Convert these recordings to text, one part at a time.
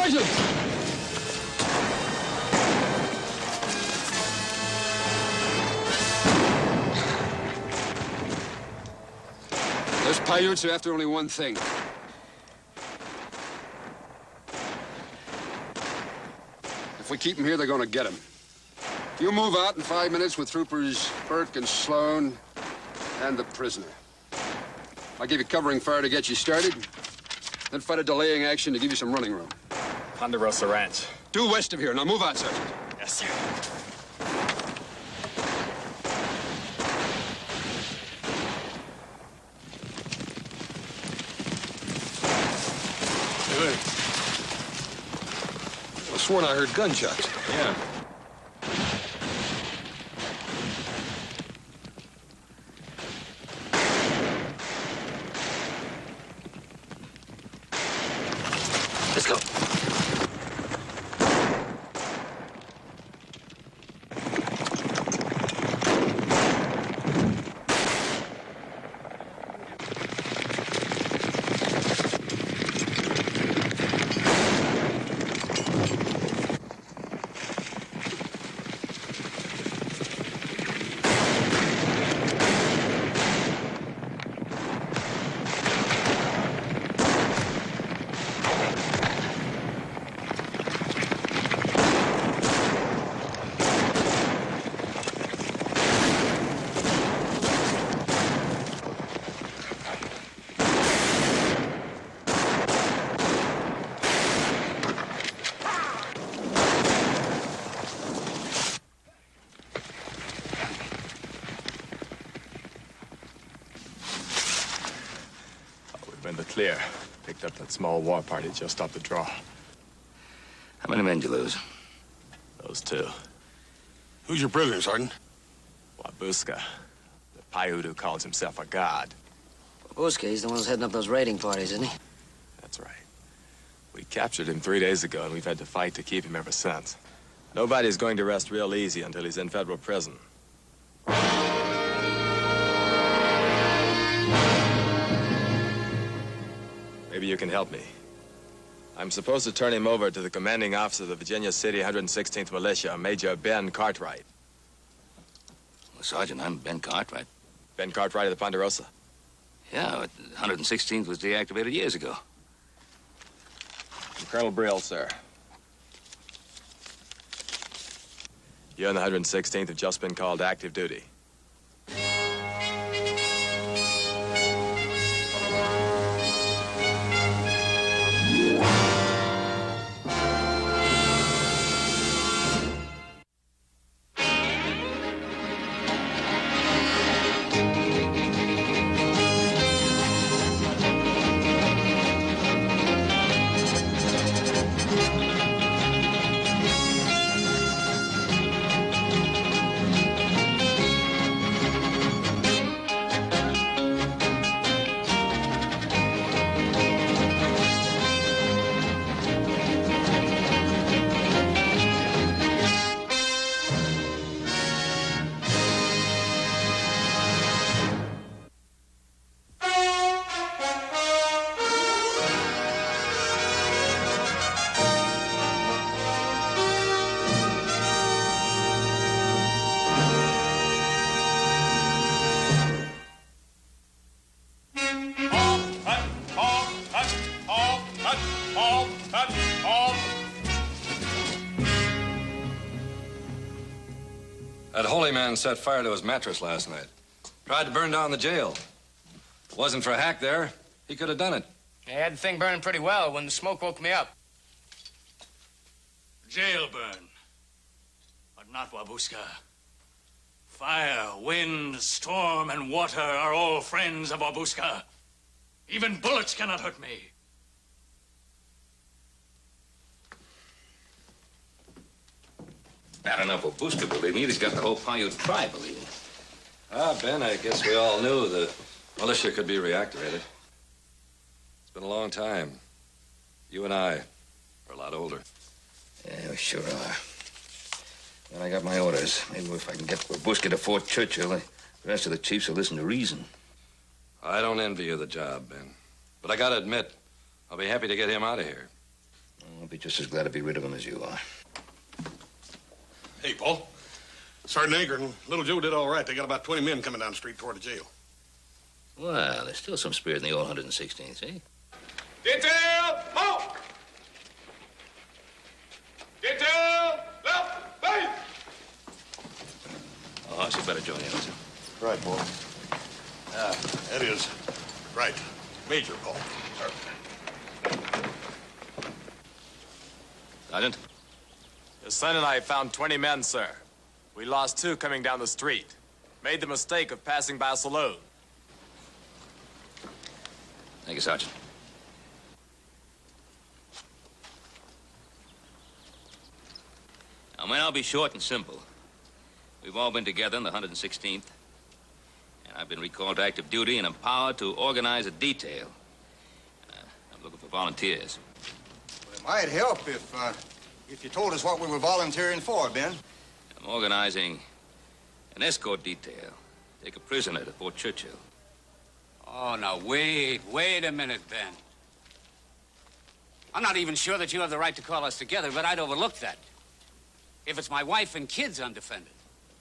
Sergeant! Those Paiutes are after only one thing. If we keep them here, they're going to get them. If you move out in 5 minutes with Troopers Burke and Sloan and the prisoner, I'll give you covering fire to get you started, then fight a delaying action to give you some running room. Ponderosa Ranch. Due west of here. Now move out, Sergeant. Yes, sir. Good. I sworn I heard gunshots. Yeah. Let's go. Clear. Picked up that small war party just off the draw. How many men did you lose? Those two. Who's your prisoner, Sergeant? Wabuska. The Paiute who calls himself a god. Polsky, he's the one who's heading up those raiding parties, isn't he? That's right. We captured him 3 days ago, and we've had to fight to keep him ever since. Nobody's going to rest real easy until he's in federal prison. Maybe you can help me. I'm supposed to turn him over to the commanding officer of the Virginia City 116th Militia, Major Ben Cartwright. Well, Sergeant, I'm Ben Cartwright. Ben Cartwright of the Ponderosa? Yeah, but 116th was deactivated years ago. I'm Colonel Brill, sir. You and the 116th have just been called to active duty. That holy man set fire to his mattress last night. Tried to burn down the jail. If it wasn't for a hack there, he could have done it. I had the thing burning pretty well when the smoke woke me up. Jail burn, but not Wabuska. Fire, wind, storm, and water are all friends of Wabuska. Even bullets cannot hurt me. Bad enough Wabuska believe me. He's got the whole Paiute tribe believing. Ah, Ben, I guess we all knew the militia could be reactivated. It's been a long time. You and I are a lot older. Yeah, we sure are. Well, I got my orders. Maybe if I can get Wabuska to Fort Churchill, the rest of the chiefs will listen to reason. I don't envy you the job, Ben. But I gotta admit, I'll be happy to get him out of here. I'll be just as glad to be rid of him as you are. Hey, Paul. Sergeant Anchor and Little Joe did all right. They got about 20 men coming down the street toward the jail. Well, there's still some spirit in the old 116th, eh? Detail, halt! Detail, left, base! Oh, Hoss, you better join in, sir. Right, Paul. That is right. Major Paul. Sergeant? Your son and I found 20 men, sir. We lost 2 coming down the street. Made the mistake of passing by a saloon. Thank you, Sergeant. Now, men, I'll be short and simple. We've all been together in the 116th, and I've been recalled to active duty and empowered to organize a detail. I'm looking for volunteers. Well, it might help if you told us what we were volunteering for, Ben. I'm organizing an escort detail. Take a prisoner to Fort Churchill. Oh, now, wait a minute, Ben. I'm not even sure that you have the right to call us together, but I'd overlook that. If it's my wife and kids undefended.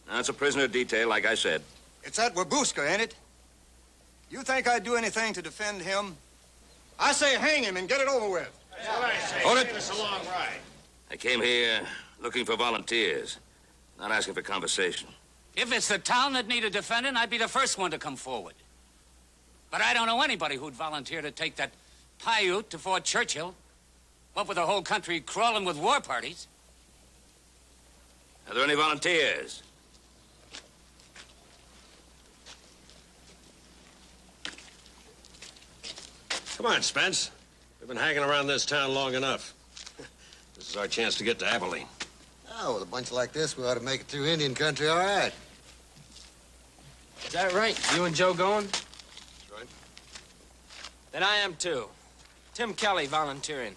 Now, it's a prisoner detail, like I said. It's that Wabuska, ain't it? You think I'd do anything to defend him? I say hang him and get it over with. That's what I say. Hold it. Save us a long ride. I came here looking for volunteers, not asking for conversation. If it's the town that needed defending, I'd be the first one to come forward. But I don't know anybody who'd volunteer to take that Paiute to Fort Churchill. What with the whole country crawling with war parties. Are there any volunteers? Come on, Spence. We've been hanging around this town long enough. This is our chance to get to Abilene. Oh, with a bunch like this, we ought to make it through Indian country all right. Is that right? You and Joe going? That's right. Then I am too. Tim Kelly volunteering.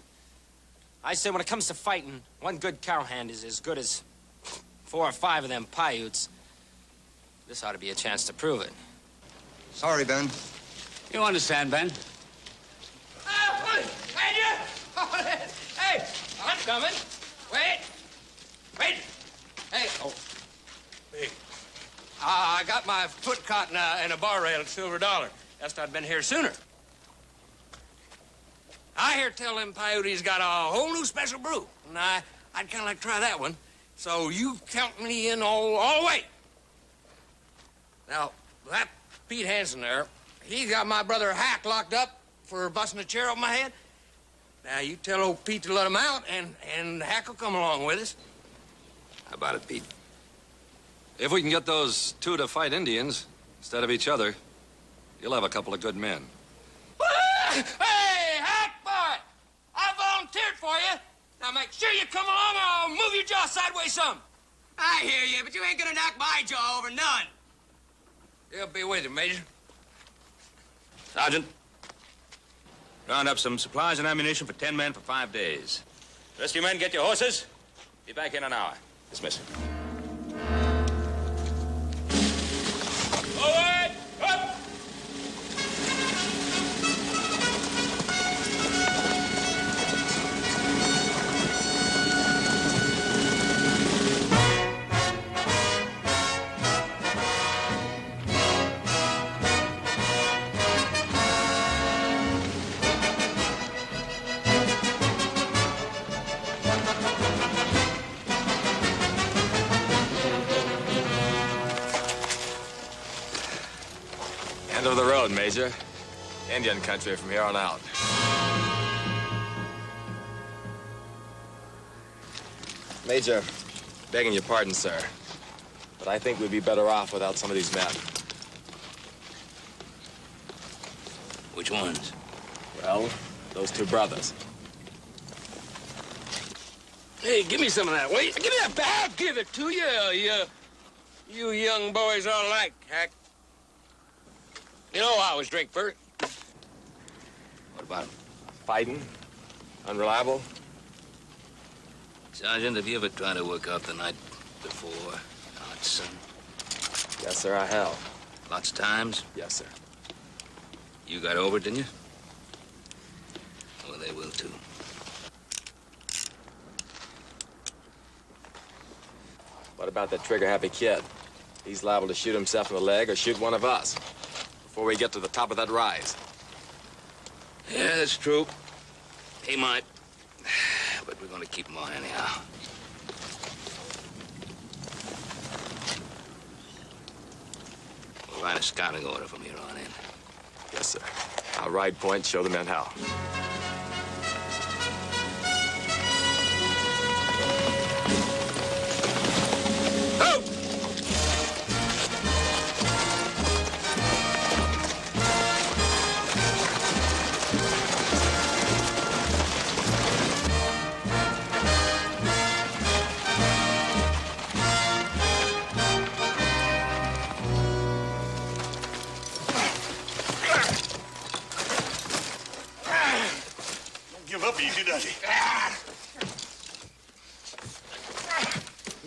I say when it comes to fighting, one good cowhand is as good as 4 or 5 of them Paiutes. This ought to be a chance to prove it. Sorry, Ben. You understand, Ben? Hey, I'm coming. Wait. Hey. Oh. Hey. I got my foot caught in a bar rail at Silver Dollar. Guessed I'd been here sooner. I hear tell them Paiutes got a whole new special brew, and I'd kind of like to try that one. So you count me in all the way. Now, that Pete Hansen there, he got my brother Hack locked up for busting a chair over my head. Now, you tell old Pete to let him out, and Hack will come along with us. How about it, Pete? If we can get those 2 to fight Indians instead of each other, you'll have a couple of good men. Hey, Hack boy! I volunteered for you. Now make sure you come along or I'll move your jaw sideways some. I hear you, but you ain't gonna knock my jaw over none. He'll be with you, Major. Sergeant, round up some supplies and ammunition for 10 men for 5 days. The rest of you men, get your horses. Be back in an hour. Dismiss. Forward! Up! End of the road, Major. Indian country from here on out. Major, begging your pardon, sir, but I think we'd be better off without some of these men. Which ones? Well, those 2 brothers. Hey, give me some of that. Wait, give me that back. I'll give it to you. You young boys all alike, Hack. You know I always drink first. What about them? Fighting, unreliable. Sergeant, have you ever tried to work out the night before? Hot sun? Yes, sir, I have. Lots of times? Yes, sir. You got over it, didn't you? Well, they will, too. What about that trigger-happy kid? He's liable to shoot himself in the leg or shoot one of us before we get to the top of that rise. Yeah, that's true. He might. But we're gonna keep him on anyhow. We'll line a scouting order from here on in. Yes, sir. I'll ride point, show the men how.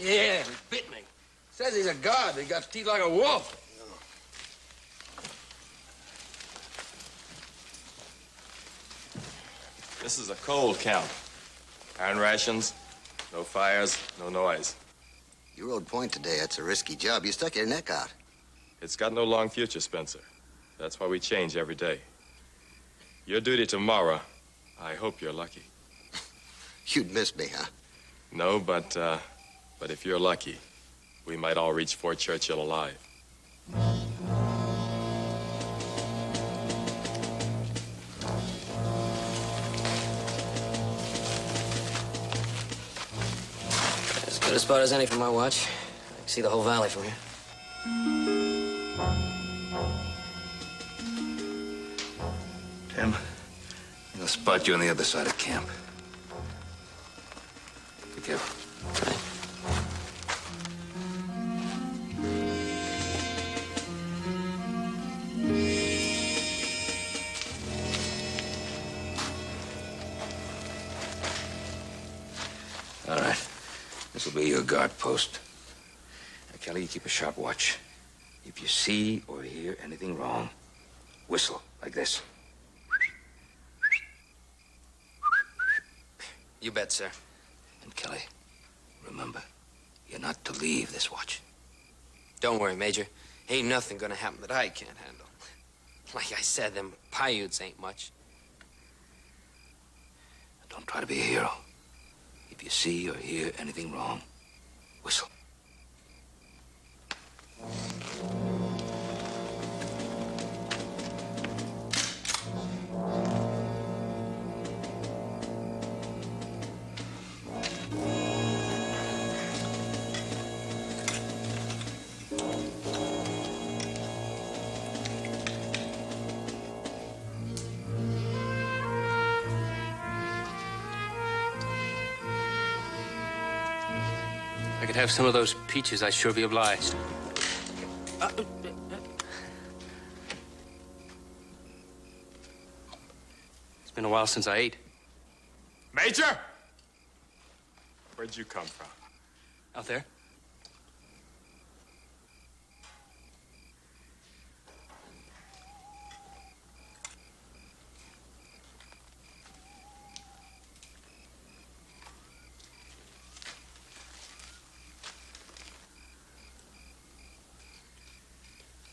Yeah, he bit me. Says he's a god. He got teeth like a wolf. This is a cold camp. Iron rations, no fires, no noise. You rode point today. That's a risky job. You stuck your neck out. It's got no long future, Spencer. That's why we change every day. Your duty tomorrow, I hope you're lucky. You'd miss me, huh? No, but if you're lucky, we might all reach Fort Churchill alive. As good a spot as any from my watch. I can see the whole valley from here. Tim, I'll spot you on the other side of camp. Be careful. All right. This will be your guard post. Now, Kelly, you keep a sharp watch. If you see or hear anything wrong, whistle like this. You bet, sir. And Kelly, remember, you're not to leave this watch. Don't worry, Major. Ain't nothing gonna happen that I can't handle. Like I said, them Paiutes ain't much. Don't try to be a hero. If you see or hear anything wrong, whistle. If I could have some of those peaches, I'd sure be obliged. It's been a while since I ate. Major! Where'd you come from? Out there?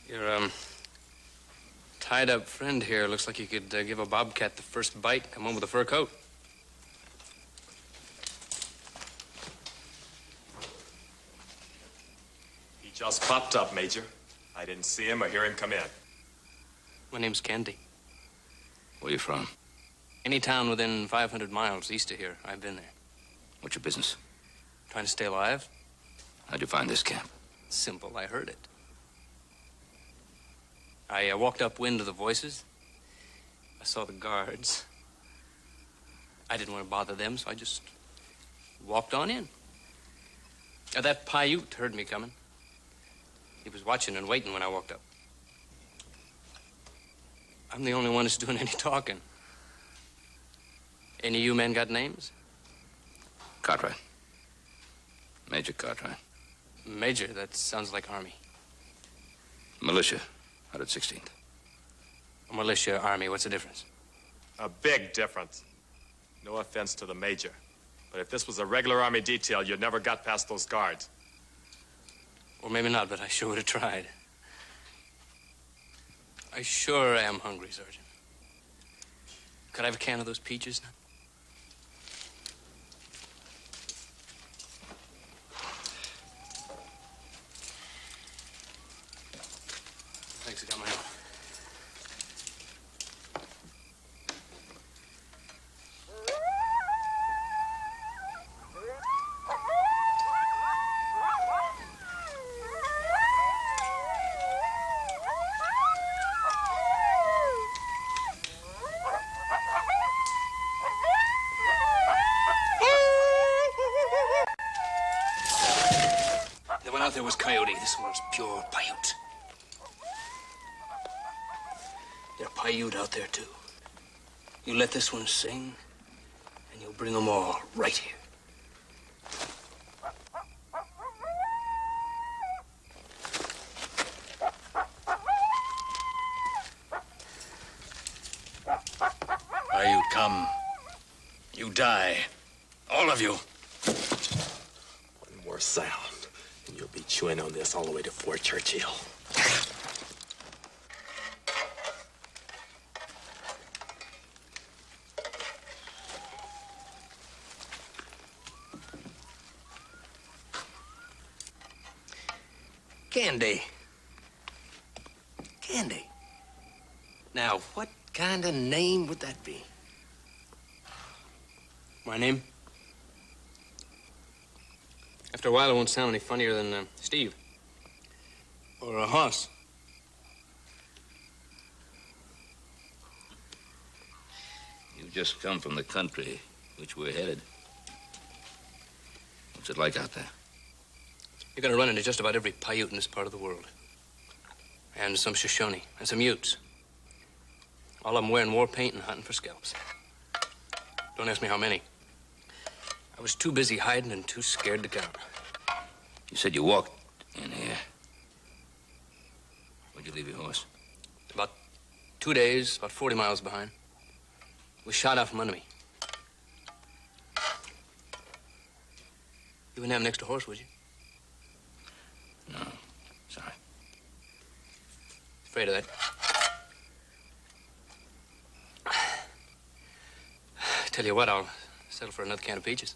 Your, tied-up friend here looks like you could give a bobcat the first bite and come home with a fur coat. He just popped up, Major. I didn't see him or hear him come in. My name's Candy. Where you from? Any town within 500 miles east of here. I've been there. What's your business? Trying to stay alive? How'd you find this camp? Simple. I heard it. I walked upwind of the voices. I saw the guards. I didn't want to bother them, so I just walked on in. That Paiute heard me coming. He was watching and waiting when I walked up. I'm the only one who's doing any talking. Any of you men got names? Cartwright. Major Cartwright. Major, that sounds like Army. Militia, 116th. Militia, Army, what's the difference? A big difference. No offense to the Major, but if this was a regular Army detail, you'd never got past those guards. Or maybe not, but I sure would have tried. I sure am hungry, Sergeant. Could I have a can of those peaches now? Thanks, I got my own. The one out there was Coyote. This one's pure Paiute. There are Paiute out there, too. You let this one sing, and you'll bring them all right here. Paiute, come. You die. All of you. One more sound, and you'll be chewing on this all the way to Fort Churchill. Candy. Candy. Now, what kind of name would that be? My name? After a while, it won't sound any funnier than Steve. Or a Hoss. You've just come from the country which we're headed. What's it like out there? You're gonna run into just about every Paiute in this part of the world. And some Shoshone, and some Utes. All of them wearing war paint and hunting for scalps. Don't ask me how many. I was too busy hiding and too scared to count. You said you walked in here. Where'd you leave your horse? About 2 days, about 40 miles behind. Was shot out from under me. You wouldn't have an extra horse, would you? No, sorry. Afraid of that. Tell you what, I'll settle for another can of peaches.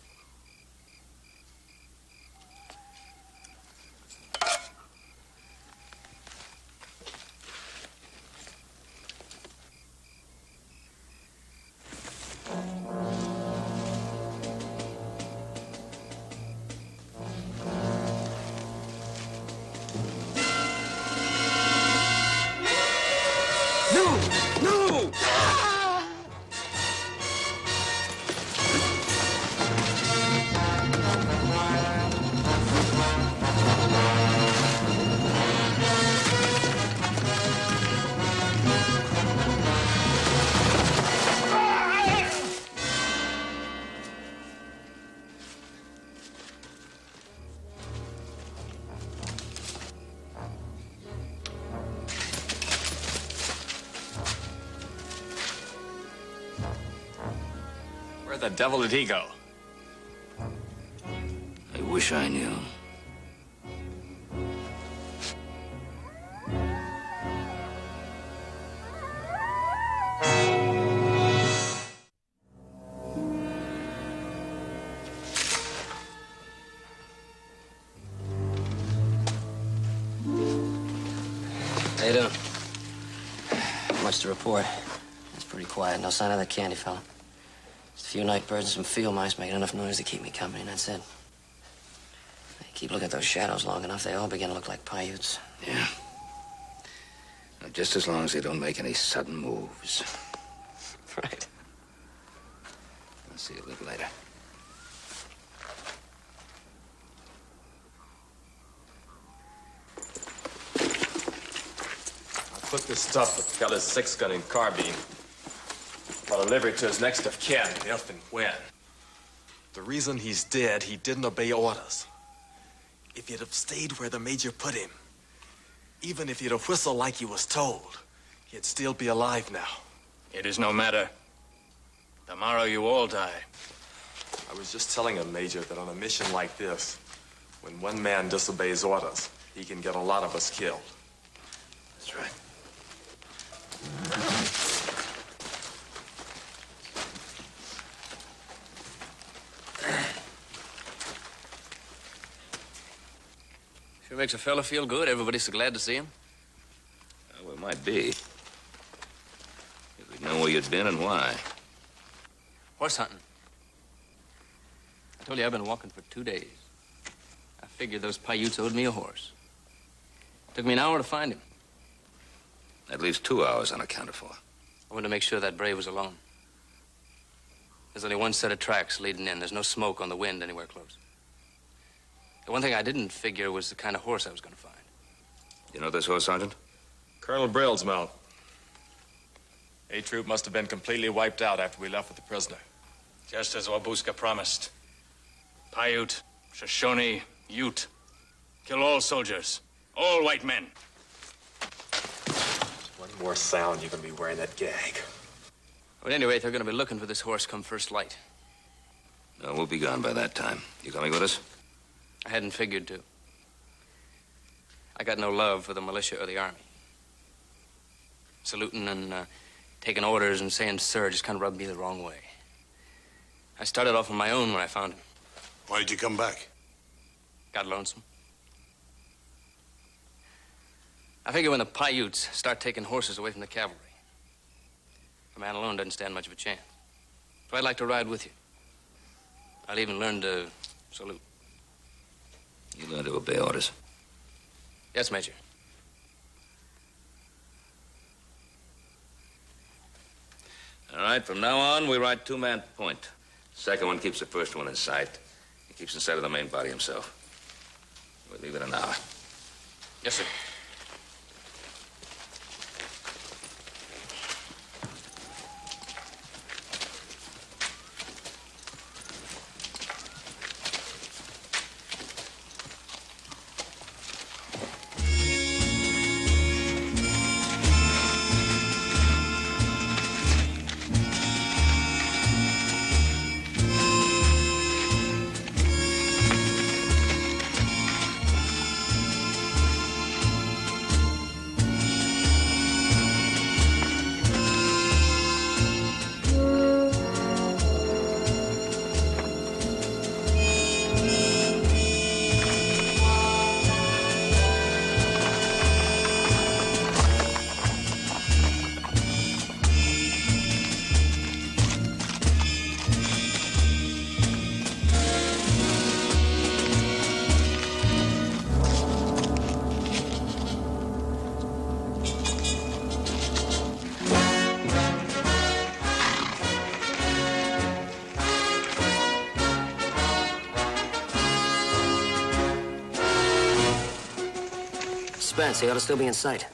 Where the devil did he go? I wish I knew. How you doing? Much to report. It's pretty quiet. No sign of that Candy fella. Just a few night birds and some field mice making enough noise to keep me company, and that's it. You keep looking at those shadows long enough, they all begin to look like Paiutes. Yeah. Now, just as long as they don't make any sudden moves. Right. I'll see you a little later. Put this stuff with Kelly's 6-gun and carbine. I'll deliver it to his next of kin, if and when. The reason he's dead, he didn't obey orders. If he'd have stayed where the Major put him, even if he'd have whistled like he was told, he'd still be alive now. It is no matter. Tomorrow you all die. I was just telling him, Major, that on a mission like this, when one man disobeys orders, he can get a lot of us killed. That's right. Sure makes a fella feel good. Everybody's so glad to see him. Well, it might be. If we'd know where you'd been and why. Horse hunting. I told you I've been walking for 2 days. I figured those Paiutes owed me a horse. Took me an hour to find him. At least 2 hours unaccounted for. I wanted to make sure that brave was alone. There's only one set of tracks leading in. There's no smoke on the wind anywhere close. The one thing I didn't figure was the kind of horse I was going to find. You know this horse, Sergeant? Colonel Brill's mount. A Troop must have been completely wiped out after we left with the prisoner. Just as Wabuska promised. Paiute, Shoshone, Ute. Kill all soldiers. All white men. One more sound, you're gonna be wearing that gag. Well, at any rate, they're going to be looking for this horse come first light. No, we'll be gone by that time. You coming with us? I hadn't figured to. I got no love for the militia or the army. Saluting and taking orders and saying sir just kind of rubbed me the wrong way. I started off on my own when I found him. Why did you come back? Got lonesome. I figure when the Paiutes start taking horses away from the cavalry, a man alone doesn't stand much of a chance. So I'd like to ride with you. I'll even learn to salute. You learn to obey orders. Yes, Major. All right, from now on, we ride two-man point. Second one keeps the first one in sight. He keeps in sight of the main body himself. We'll leave it an hour. Yes, sir. Spence, he ought to still be in sight.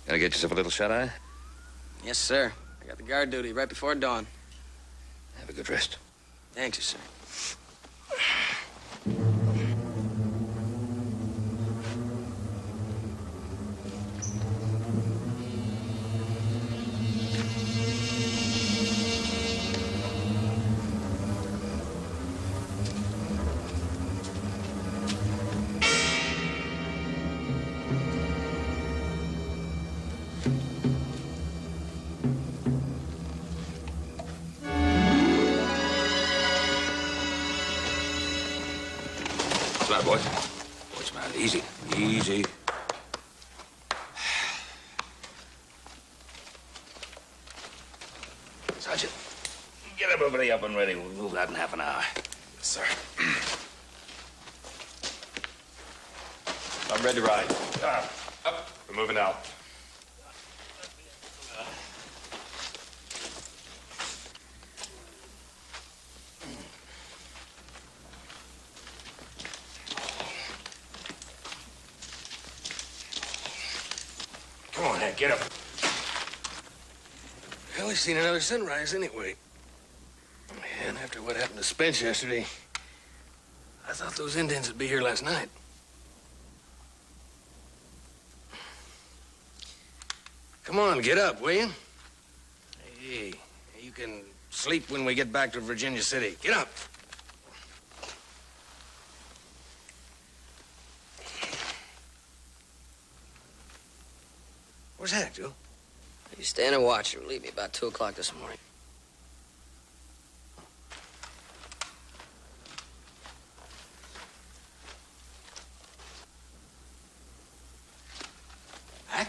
Gonna get yourself a little shut-eye? Yes, sir. I got the guard duty right before dawn. Have a good rest. Thank you, sir. What's the matter, boys? What's the matter? Easy. Easy. Sergeant, get everybody up and ready. We'll move out in half an hour. Yes, sir. I'm ready to ride. Up. We're moving out. Come on, Hank, get up. Well, we've seen another sunrise anyway. And after what happened to Spence yesterday, I thought those Indians would be here last night. Come on, get up, will you? Hey, you can sleep when we get back to Virginia City. Get up. Where's Hank, Joe? You stay in and watch. He'll leave me about 2 o'clock this morning. Hank?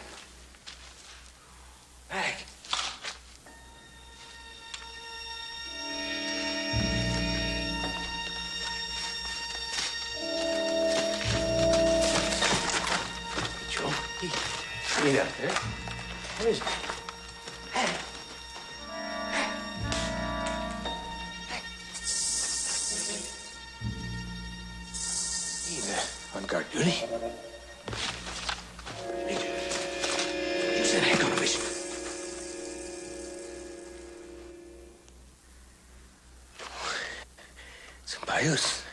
Hank? Joe? Get up there. What is it? Hank? On guard duty? You said Hank on a mission. Some Paiutes.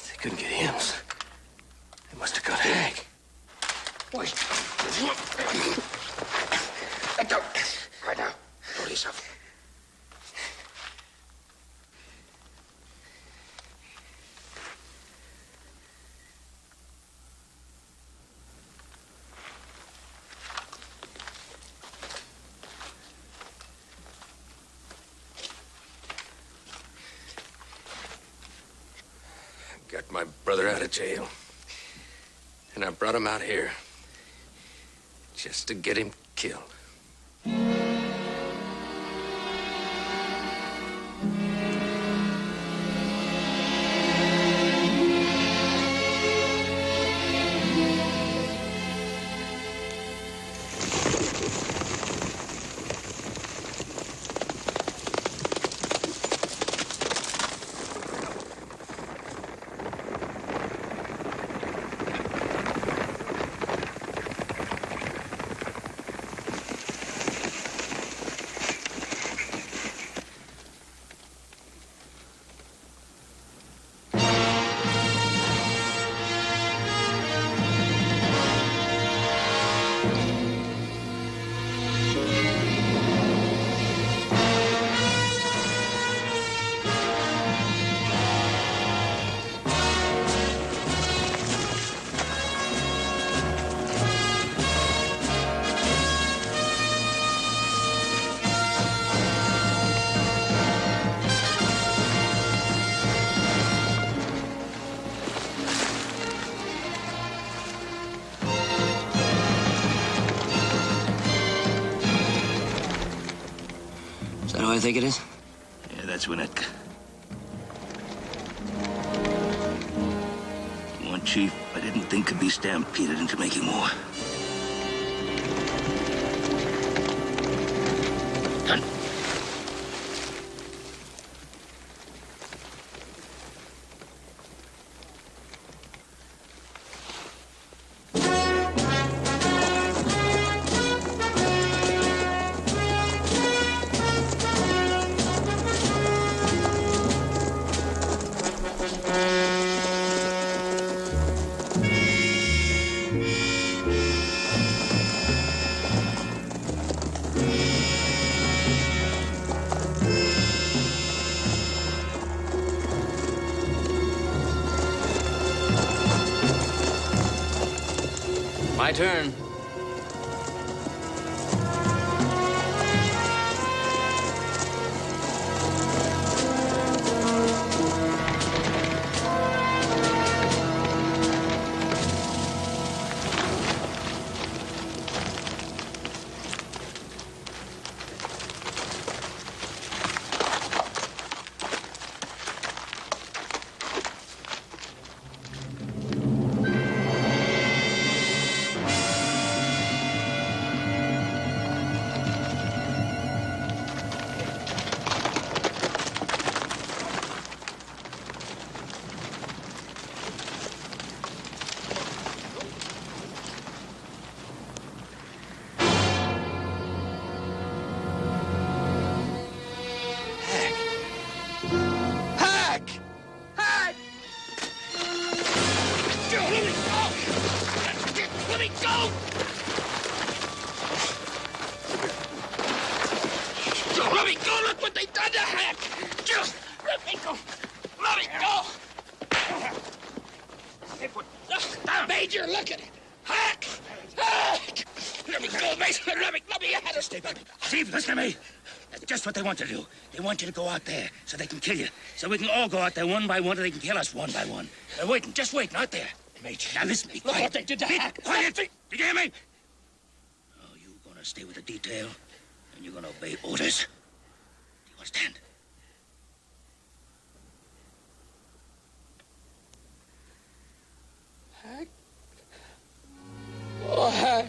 They couldn't get him. They must have got Hank. Wait. Let go. Right now. Hold yourself. Got my brother out of jail. And I brought him out here. Just to get him killed. Is that who I think it is? Yeah, that's Winnetka. One chief I didn't think could be stampeded into making war. Done. My turn. What they want to do. They want you to go out there so they can kill you. So we can all go out there one by one and they can kill us one by one. They're waiting, just waiting out there. Major. Now listen, be quiet. Look what they did to Hack. Quiet. Did you hear me? Oh, you're gonna stay with the detail and you're gonna obey orders. Do you understand? Hack. Oh, Hack.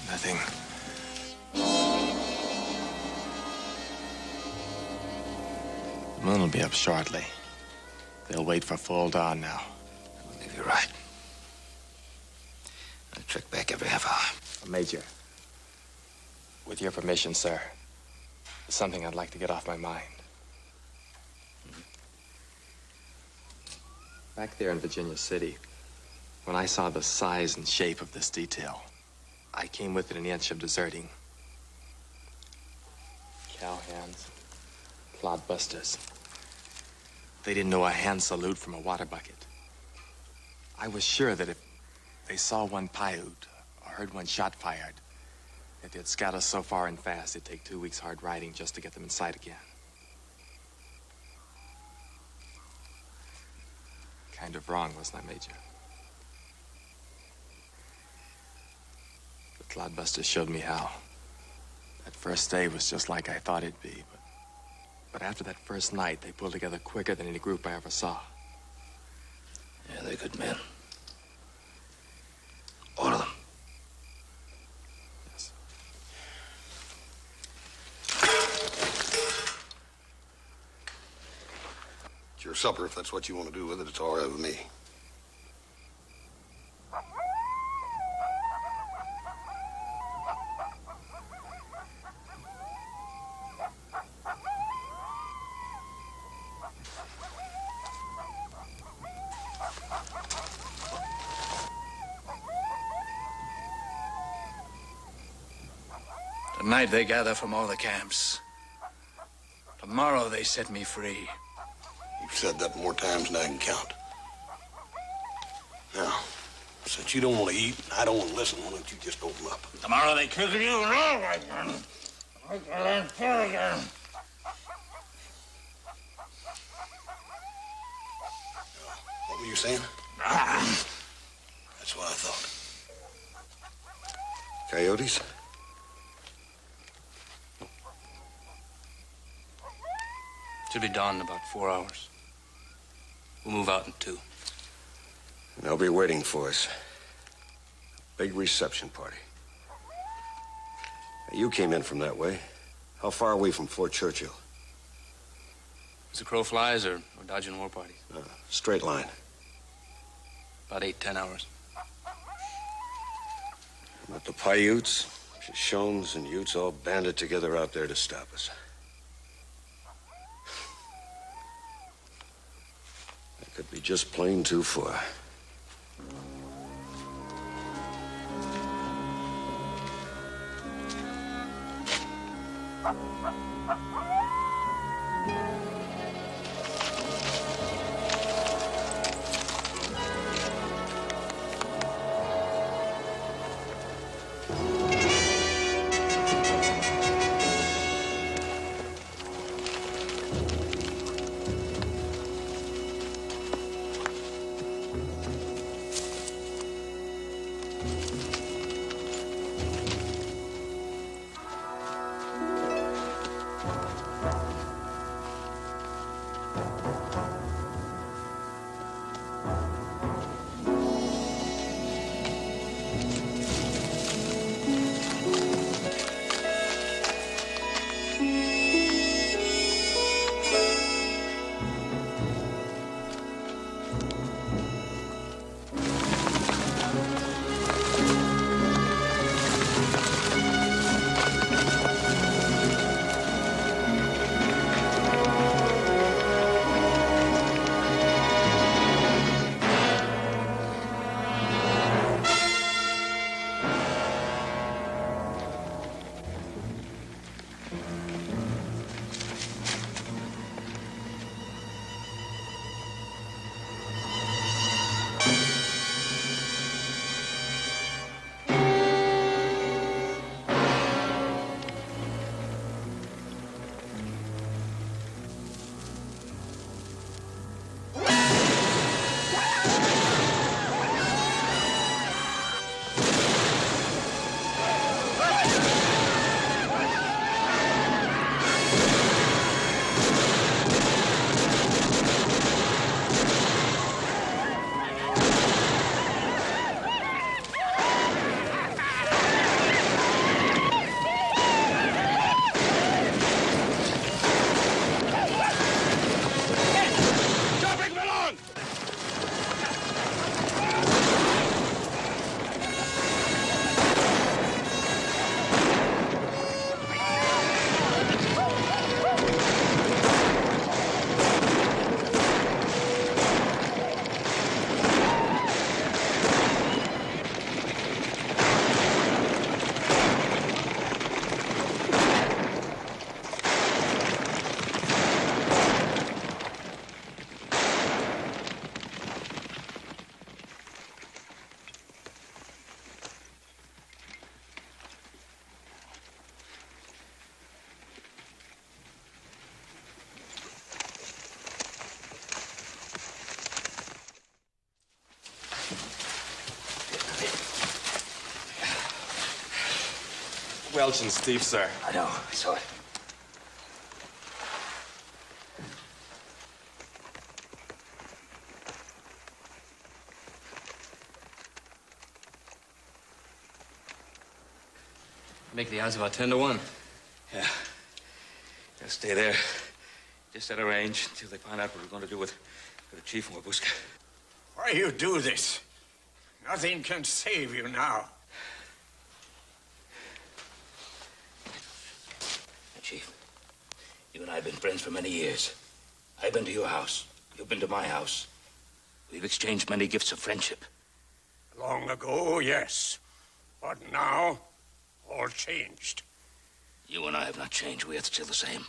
Nothing. The moon will be up shortly. They'll wait for full dawn now. I believe you're right. I trick back every half hour. Major, with your permission, sir, there's something I'd like to get off my mind. Back there in Virginia City, when I saw the size and shape of this detail, I came within an inch of deserting. Cowhands, clodbusters. They didn't know a hand salute from a water bucket. I was sure that if they saw one Paiute or heard one shot fired, that they'd scout us so far and fast it'd take 2 weeks hard riding just to get them in sight again. Kind of wrong, wasn't I, Major? The clodbusters showed me how. That first day was just like I thought it'd be, but after that first night, they pulled together quicker than any group I ever saw. Yeah, they're good men. All of them. Yes. It's your supper. If that's what you want to do with it, it's all right with me. Tonight they gather from all the camps. Tomorrow they set me free. You've said that more times than I can count. Now, since you don't want to eat, I don't want to listen, why don't you just open up? Tomorrow they kill you and all right then. I can learn fear again. What were you saying? That's what I thought. Coyotes? Should be dawn in about 4 hours. We'll move out in 2. They'll be waiting for us. Big reception party. Now, you came in from that way. How far are we from Fort Churchill? As the crow flies or dodging war parties? Straight line. About 8-10 hours. But the Paiutes, Shoshones, and Utes all banded together out there to stop us. That could be just plain too far. Welch and Steve, sir. I know. I saw it. Make the odds about 10 to 1. Yeah. Gotta stay there. Just at a range until they find out what we're going to do with the chief in Wabuska. Why you do this? Nothing can save you now. Chief, you and I have been friends for many years. I've been to your house. You've been to my house. We've exchanged many gifts of friendship. Long ago, yes. But now, all changed. You and I have not changed. We are still the same.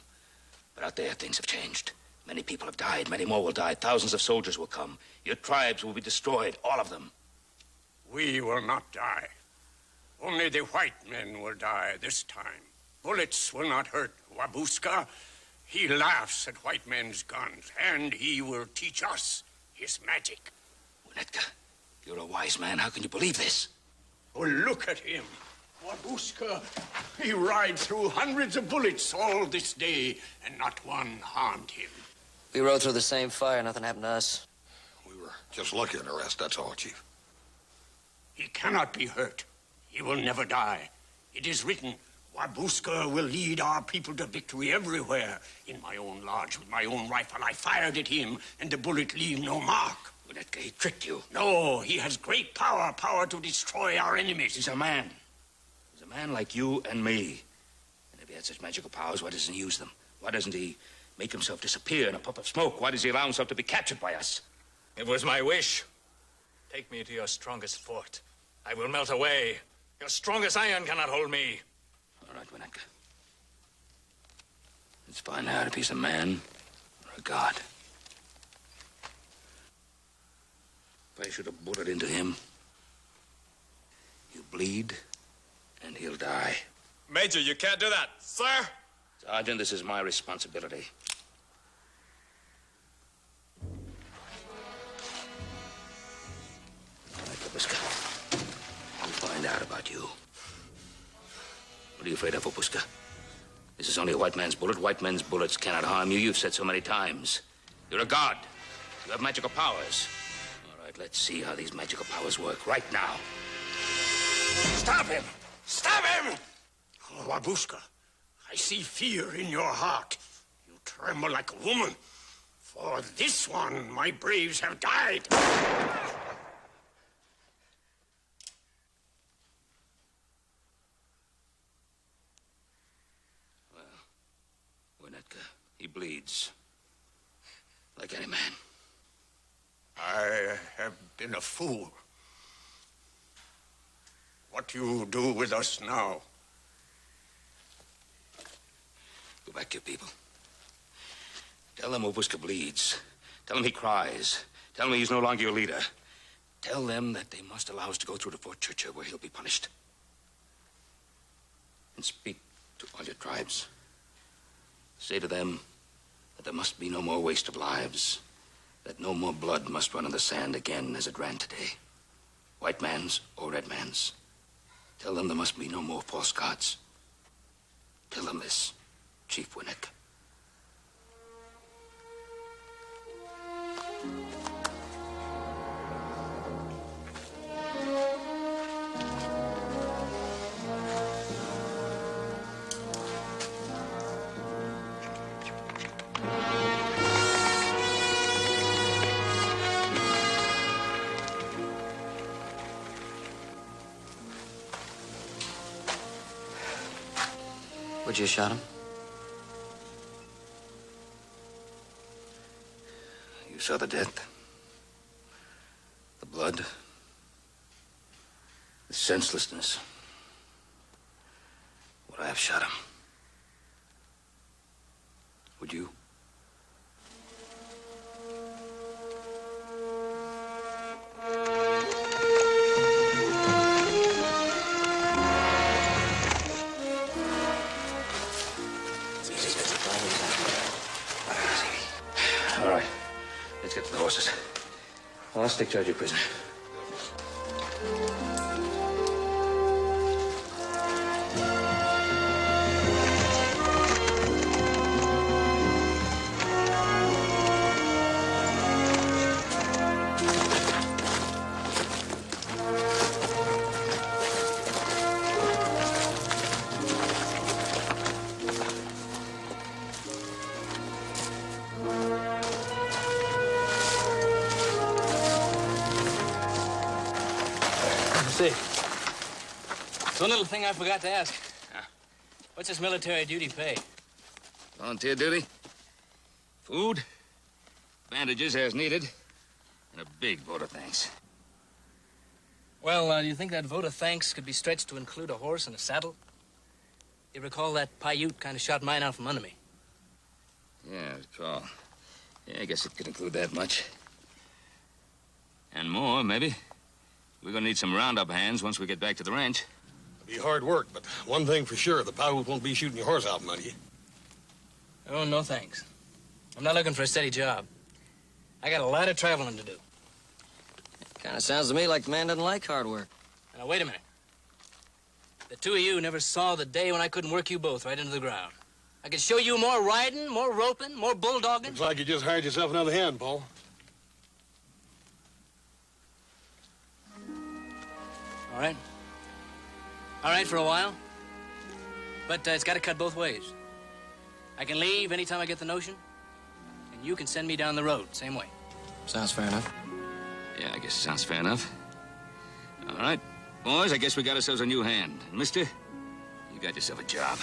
But out there, things have changed. Many people have died. Many more will die. Thousands of soldiers will come. Your tribes will be destroyed. All of them. We will not die. Only the white men will die this time. Bullets will not hurt Wabuska. He laughs at white men's guns, and he will teach us his magic. Winnetka, you're a wise man. How can you believe this? Oh, look at him. Wabuska, he rides through hundreds of bullets all this day, and not one harmed him. We rode through the same fire. Nothing happened to us. We were just lucky in the rest, that's all, Chief. He cannot be hurt. He will never die. It is written, Wabuska will lead our people to victory everywhere. In my own lodge, with my own rifle, I fired at him, and the bullet leave no mark. Winnetka, he tricked you. No, he has great power, power to destroy our enemies. He's a man. He's a man like you and me. And if he had such magical powers, why doesn't he use them? Why doesn't he make himself disappear in a puff of smoke? Why does he allow himself to be captured by us? It was my wish. Take me to your strongest fort. I will melt away. Your strongest iron cannot hold me. All right, Winnetka. Let's find out if he's a man or a god. If I shoot a bullet into him, he'll bleed and he'll die. Major, you can't do that, sir. Sergeant, this is my responsibility. All right, Wabuska. We'll find out about you. What are you afraid of, Wabuska? This is only a white man's bullet. White men's bullets cannot harm you. You've said so many times. You're a god. You have magical powers. All right, let's see how these magical powers work right now. Stop him! Stop him! Oh, Wabuska, I see fear in your heart. You tremble like a woman. For this one, my braves have died. Winnetka, he bleeds. Like any man. I have been a fool. What you do with us now? Go back to your people. Tell them Wabuska bleeds. Tell them he cries. Tell them he's no longer your leader. Tell them that they must allow us to go through to Fort Churchill where he'll be punished. And speak to all your tribes. Say to them that there must be no more waste of lives, that no more blood must run in the sand again as it ran today. White man's or red man's. Tell them there must be no more false gods. Tell them this, Chief Winnetka. Would you shot him? You saw the death. The blood. The senselessness. Would I have shot him? Would you? All right. Let's get to the horses. I'll take charge of your prisoner. See, one little thing I forgot to ask. What's this military duty pay? Volunteer duty, food, bandages as needed, and a big vote of thanks. Well, do you think that vote of thanks could be stretched to include a horse and a saddle? You recall that Paiute kind of shot mine out from under me? Yeah, I recall. Yeah, I guess it could include that much. And more, maybe. We're gonna need some roundup hands once we get back to the ranch. It'll be hard work, but one thing for sure, the Paiute won't be shooting your horse out from under you. Oh, no thanks. I'm not looking for a steady job. I got a lot of traveling to do. Kind of sounds to me like the man doesn't like hard work. Now, wait a minute. The two of you never saw the day when I couldn't work you both right into the ground. I could show you more riding, more roping, more bulldogging. Looks like you just hired yourself another hand, Paul. All right. All right for a while. But it's got to cut both ways. I can leave anytime I get the notion, and you can send me down the road, same way. Sounds fair enough. Yeah, I guess it sounds fair enough. All right, boys, I guess we got ourselves a new hand. Mister, you got yourself a job.